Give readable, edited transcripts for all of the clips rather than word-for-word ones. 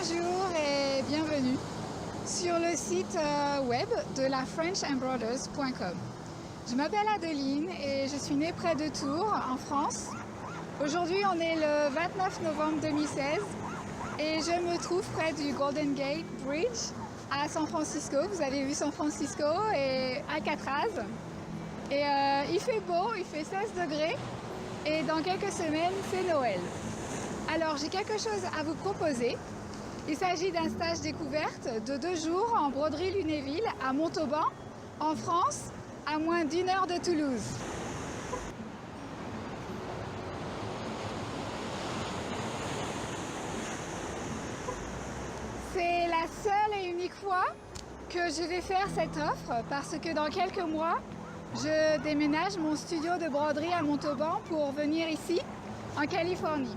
Bonjour et bienvenue sur le site web de la FrenchEmbroiders.com. Je m'appelle Adeline et je suis née près de Tours en France. Aujourd'hui on est le 29 novembre 2016 et je me trouve près du Golden Gate Bridge à San Francisco. Vous avez vu San Francisco et Alcatraz. Et il fait beau, il fait 16 degrés et dans quelques semaines c'est Noël. Alors j'ai quelque chose à vous proposer. Il s'agit d'un stage découverte de 2 jours en broderie Lunéville à Montauban, en France, à moins d'1 heure de Toulouse. C'est la seule et unique fois que je vais faire cette offre parce que dans quelques mois, je déménage mon studio de broderie à Montauban pour venir ici, en Californie.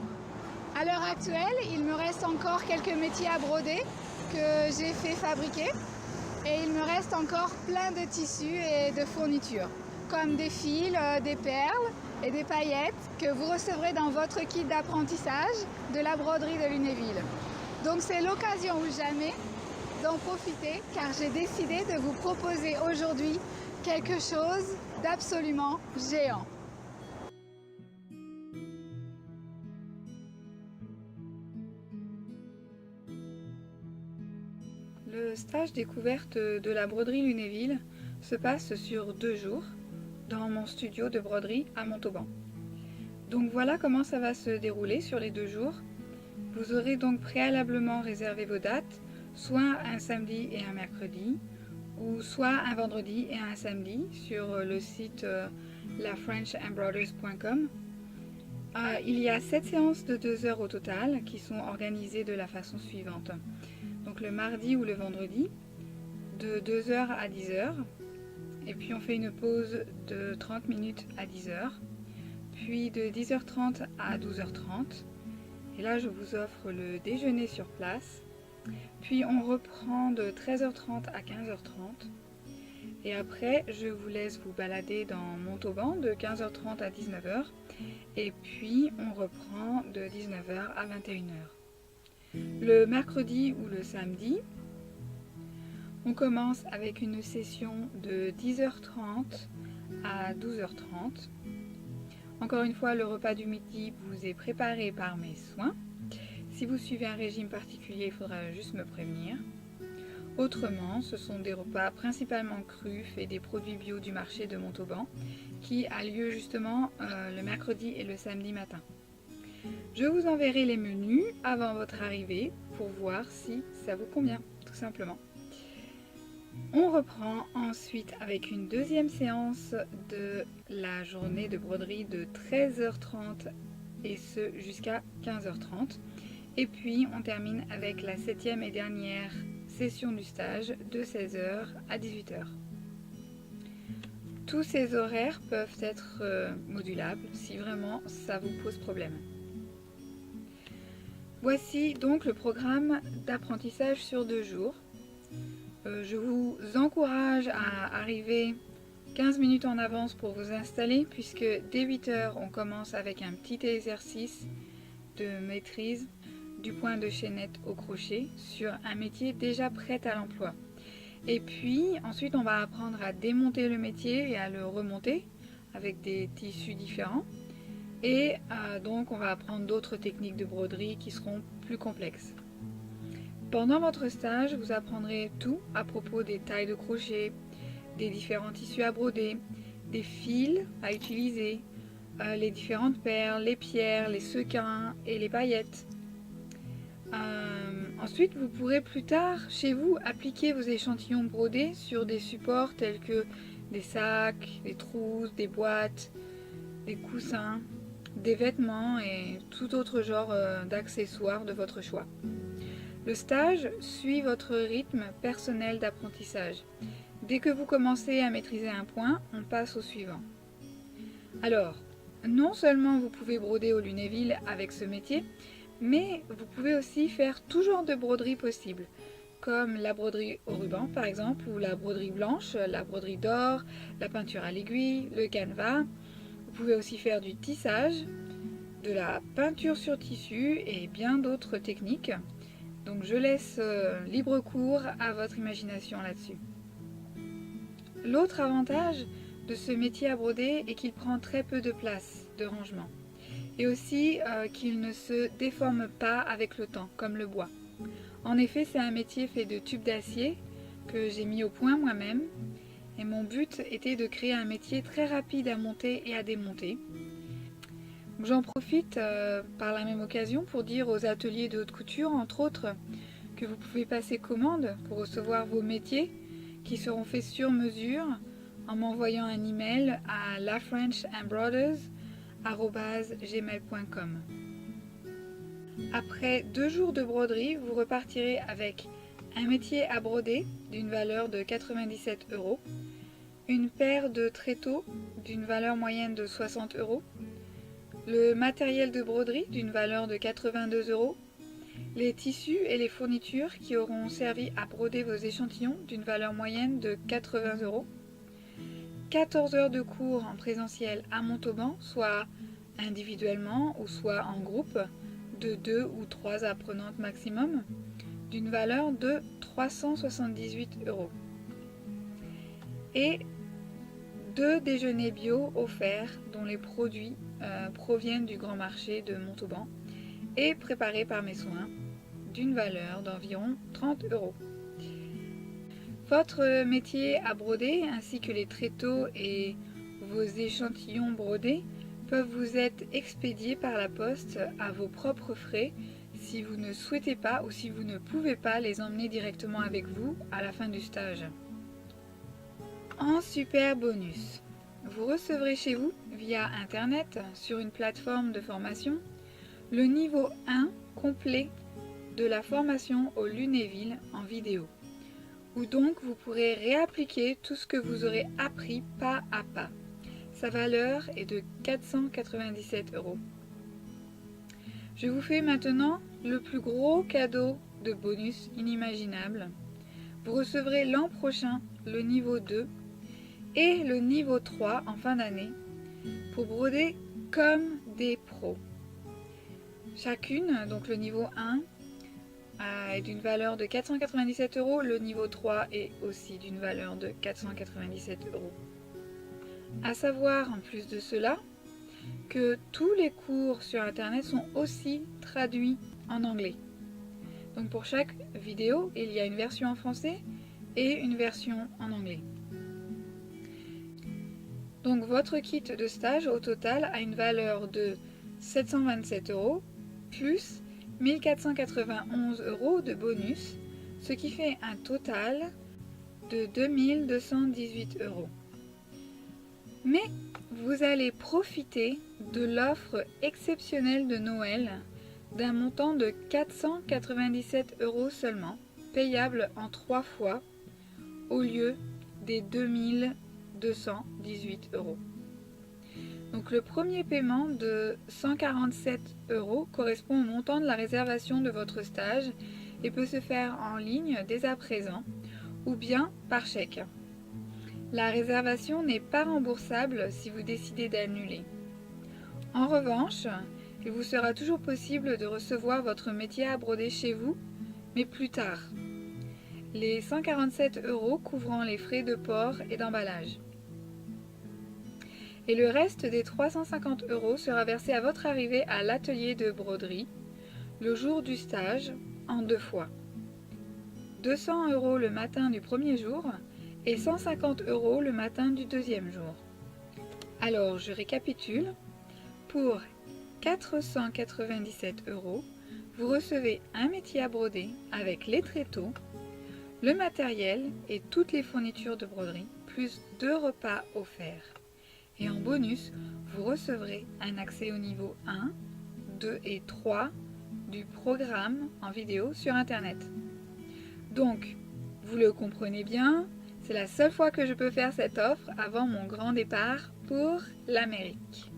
À l'heure actuelle, il me reste encore quelques métiers à broder que j'ai fait fabriquer et il me reste encore plein de tissus et de fournitures comme des fils, des perles et des paillettes que vous recevrez dans votre kit d'apprentissage de la broderie de Lunéville. Donc c'est l'occasion ou jamais d'en profiter car j'ai décidé de vous proposer aujourd'hui quelque chose d'absolument géant. Le stage découverte de la broderie Lunéville se passe sur 2 jours dans mon studio de broderie à Montauban. Donc voilà comment ça va se dérouler sur les 2 jours. Vous aurez donc préalablement réservé vos dates, soit un samedi et un mercredi, ou soit un vendredi et un samedi sur le site lafrenchembroiders.com. Il y a 7 séances de 2 heures au total qui sont organisées de la façon suivante. Donc le mardi ou le vendredi, de 2h à 10h, et puis on fait une pause de 30 minutes à 10h, puis de 10h30 à 12h30, et là je vous offre le déjeuner sur place, puis on reprend de 13h30 à 15h30, et après je vous laisse vous balader dans Montauban de 15h30 à 19h, et puis on reprend de 19h à 21h. Le mercredi ou le samedi, on commence avec une session de 10h30 à 12h30. Encore une fois, le repas du midi vous est préparé par mes soins. Si vous suivez un régime particulier, il faudra juste me prévenir. Autrement, ce sont des repas principalement crus et des produits bio du marché de Montauban qui a lieu justement le mercredi et le samedi matin. Je vous enverrai les menus avant votre arrivée pour voir si ça vous convient, tout simplement. On reprend ensuite avec une deuxième séance de la journée de broderie de 13h30 et ce jusqu'à 15h30. Et puis on termine avec la 7e et dernière session du stage de 16h à 18h. Tous ces horaires peuvent être modulables si vraiment ça vous pose problème. Voici donc le programme d'apprentissage sur 2 jours. Je vous encourage à arriver 15 minutes en avance pour vous installer puisque dès 8h on commence avec un petit exercice de maîtrise du point de chaînette au crochet sur un métier déjà prêt à l'emploi. Et puis ensuite on va apprendre à démonter le métier et à le remonter avec des tissus différents. Et donc on va apprendre d'autres techniques de broderie qui seront plus complexes. Pendant votre stage, vous apprendrez tout à propos des tailles de crochet, des différents tissus à broder, des fils à utiliser, les différentes perles, les pierres, les sequins et les paillettes. Ensuite, vous pourrez plus tard, chez vous, appliquer vos échantillons brodés sur des supports tels que des sacs, des trousses, des boîtes, des coussins, des vêtements et tout autre genre d'accessoires de votre choix. Le stage suit votre rythme personnel d'apprentissage. Dès que vous commencez à maîtriser un point, on passe au suivant. Alors, non seulement vous pouvez broder au Lunéville avec ce métier, mais vous pouvez aussi faire tout genre de broderie possible, comme la broderie au ruban par exemple, ou la broderie blanche, la broderie d'or, la peinture à l'aiguille, le canevas. Vous pouvez aussi faire du tissage, de la peinture sur tissu et bien d'autres techniques. Donc je laisse libre cours à votre imagination là-dessus. L'autre avantage de ce métier à broder est qu'il prend très peu de place de rangement. Et aussi qu'il ne se déforme pas avec le temps, comme le bois. En effet, c'est un métier fait de tubes d'acier que j'ai mis au point moi-même. Et mon but était de créer un métier très rapide à monter et à démonter. J'en profite par la même occasion pour dire aux ateliers de haute couture, entre autres, que vous pouvez passer commande pour recevoir vos métiers qui seront faits sur mesure en m'envoyant un email à lafrenchembroiders@gmail.com. Après 2 jours de broderie, vous repartirez avec un métier à broder d'une valeur de 97 €, une paire de tréteaux d'une valeur moyenne de 60 €, le matériel de broderie d'une valeur de 82 €, les tissus et les fournitures qui auront servi à broder vos échantillons d'une valeur moyenne de 80 €, 14 heures de cours en présentiel à Montauban, soit individuellement ou soit en groupe de 2 ou 3 apprenantes maximum, d'une valeur de 378 €. Et 2 déjeuners bio offerts dont les produits proviennent du grand marché de Montauban et préparés par mes soins d'une valeur d'environ 30 €. Votre métier à broder ainsi que les tréteaux et vos échantillons brodés peuvent vous être expédiés par la poste à vos propres frais si vous ne souhaitez pas ou si vous ne pouvez pas les emmener directement avec vous à la fin du stage. En super bonus, vous recevrez chez vous, via Internet, sur une plateforme de formation, le niveau 1 complet de la formation au Lunéville en vidéo, où donc vous pourrez réappliquer tout ce que vous aurez appris pas à pas. Sa valeur est de 497 €. Je vous fais maintenant le plus gros cadeau de bonus inimaginable. Vous recevrez l'an prochain le niveau 2 et le niveau 3 en fin d'année pour broder comme des pros. Chacune, donc le niveau 1 est d'une valeur de 497 €, le niveau 3 est aussi d'une valeur de 497 €. À savoir en plus de cela que tous les cours sur internet sont aussi traduits en anglais. Donc pour chaque vidéo, il y a une version en français et une version en anglais. Donc votre kit de stage au total a une valeur de 727 € plus 1491 € de bonus, ce qui fait un total de 2218 €. Mais vous allez profiter de l'offre exceptionnelle de Noël d'un montant de 497 € seulement, payable en 3 fois au lieu des 2218 €. Donc le premier paiement de 147 € correspond au montant de la réservation de votre stage et peut se faire en ligne dès à présent ou bien par chèque. La réservation n'est pas remboursable si vous décidez d'annuler. En revanche, il vous sera toujours possible de recevoir votre métier à broder chez vous, mais plus tard. Les 147 € couvrant les frais de port et d'emballage. Et le reste des 350 € sera versé à votre arrivée à l'atelier de broderie, le jour du stage, en 2 fois. 200 € le matin du premier jour et 150 € le matin du deuxième jour. Alors, je récapitule. Pour 497 €, vous recevez un métier à broder avec les tréteaux, le matériel et toutes les fournitures de broderie, plus 2 repas offerts. Et en bonus, vous recevrez un accès au niveau 1, 2 et 3 du programme en vidéo sur Internet. Donc, vous le comprenez bien, c'est la seule fois que je peux faire cette offre avant mon grand départ pour l'Amérique.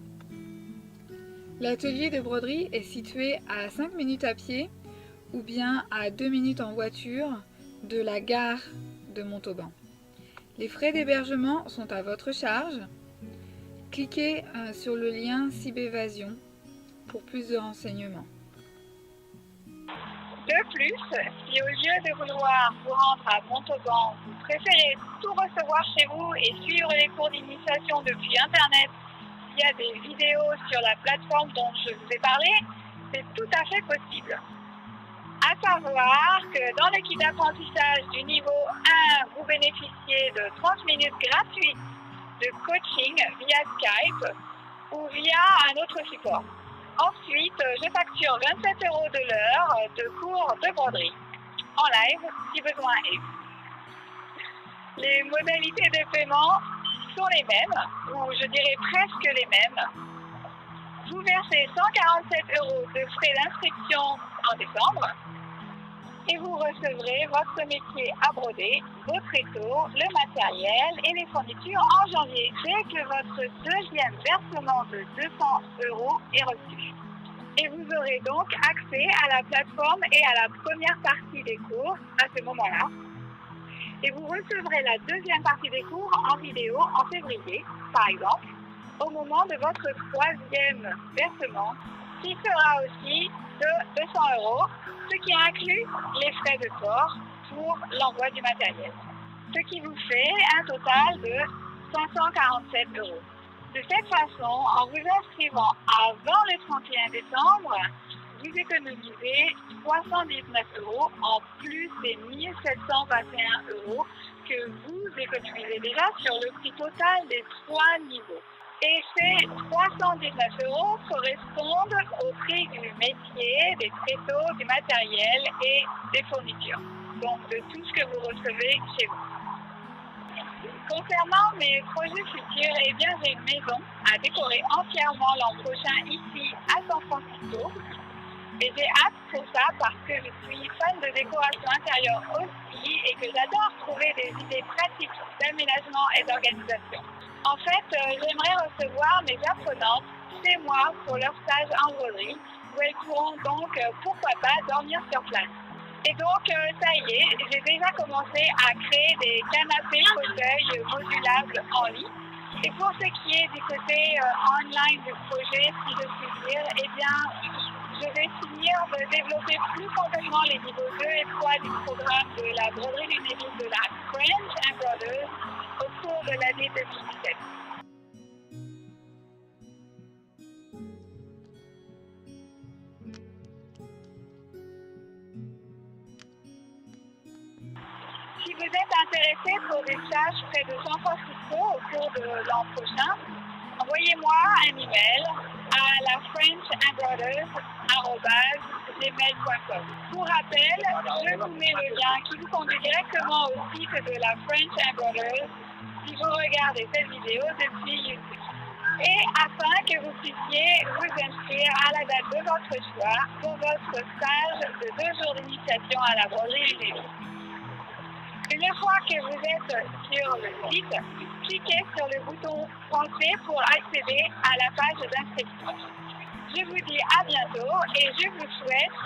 L'atelier de broderie est situé à 5 minutes à pied ou bien à 2 minutes en voiture de la gare de Montauban. Les frais d'hébergement sont à votre charge. Cliquez sur le lien Cybevasion pour plus de renseignements. De plus, si au lieu de vouloir vous rendre à Montauban, vous préférez tout recevoir chez vous et suivre les cours d'initiation depuis Internet via des vidéos sur la plateforme dont je vous ai parlé, c'est tout à fait possible. À savoir que dans le kit d'apprentissage du niveau 1, vous bénéficiez de 30 minutes gratuites de coaching via Skype ou via un autre support. Ensuite, je facture 27 € de l'heure de cours de broderie en live si besoin est. Les modalités de paiement sont les mêmes, ou je dirais presque les mêmes. Vous versez 147 € de frais d'inscription en décembre et vous recevrez votre métier à broder, vos tréteaux, le matériel et les fournitures en janvier, dès que votre deuxième versement de 200 € est reçu. Et vous aurez donc accès à la plateforme et à la première partie des cours à ce moment-là. Et vous recevrez la deuxième partie des cours en vidéo en février, par exemple, au moment de votre troisième versement, qui sera aussi de 200 €, ce qui inclut les frais de port pour l'envoi du matériel. Ce qui vous fait un total de 547 €. De cette façon, en vous inscrivant avant le 31 décembre, vous économisez 79 € en plus des 1721 € que vous économisez déjà sur le prix total des 3 niveaux. Et ces 319 € correspondent au prix du métier, des tréteaux, du matériel et des fournitures. Donc de tout ce que vous recevez chez vous. Concernant mes projets futurs, eh bien j'ai une maison à décorer entièrement l'an prochain ici à San Francisco. Et j'ai hâte pour ça parce que je suis fan de décoration intérieure aussi et que j'adore trouver des idées pratiques d'aménagement et d'organisation. En fait, j'aimerais recevoir mes apprenantes chez moi pour leur stage en broderie où elles pourront donc, pourquoi pas, dormir sur place. Et donc, ça y est, j'ai déjà commencé à créer des canapés fauteuils modulables en lit. Et pour ce qui est du côté online du projet, si je puis dire, eh bien, je vais finir de développer plus complètement les niveaux 2 et 3 du programme de la broderie lunéville de la French Embroidery au cours de l'année 2017. Si vous êtes intéressé pour des stages près de San Francisco au cours de l'an prochain, envoyez-moi un email à la frenchembroiders@gmail.com. Pour rappel, je vous mets le lien qui vous conduit directement au site de la French Embroiders si vous regardez cette vidéo depuis YouTube. Et afin que vous puissiez vous inscrire à la date de votre choix pour votre stage de 2 jours d'initiation à la broderie lunéville. Une fois que vous êtes sur le site, cliquez sur le bouton français pour accéder à la page d'inscription. Je vous dis à bientôt et je vous souhaite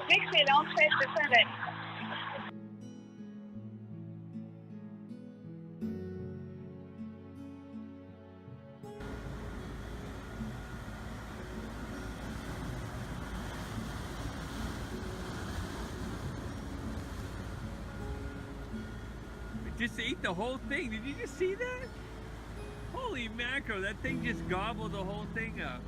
d'excellentes fêtes de fin d'année. Just ate the whole thing. Did you just see that? Holy mackerel, that thing just gobbled the whole thing up.